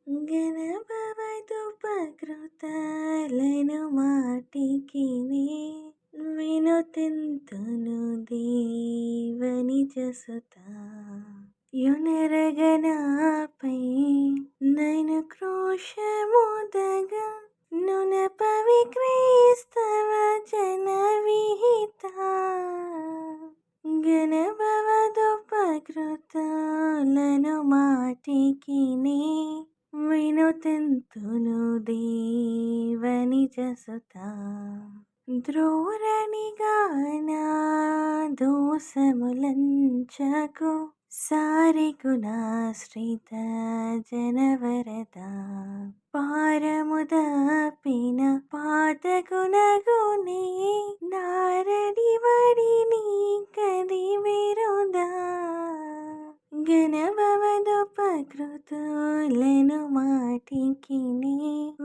గణభవదుపకృతాలను మాటికిని వినుతింతును దేవని జసుత యునరగనాపై nine క్రోశముదగ నునపవి క్రైస్తవ జన విహిత గణభవదుపకృతాలను మాటికిని వినుతింతును దేవని జసుత ద్రోరణిగానా దోసములంచకు సారికునాశ్రిత జనవరద పారముదపిన పాతకునగునే నారడి వడిని కది విరుదా గణభవదుపకృతులను మాటికిని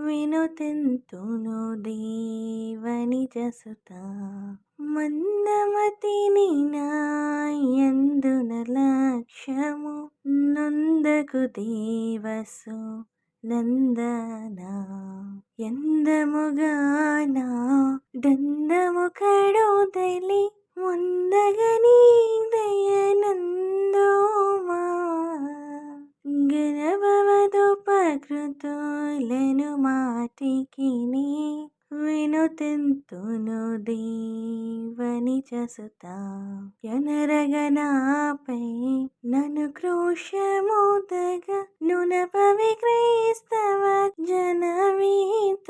వినుతింతును దేవని జసుత మందమతిని నాయందున లక్ష్యము నొందకు దేవసు నందనా ఎందముగానా డందము కడుదలి ముందగని దయనందోమా గణభవదుపకృతులను మాటికిని వినుతింతును దేవని జసుత యొనరగనాపై నను క్రోశముదగ నునపవి క్రైస్తవ జన విహిత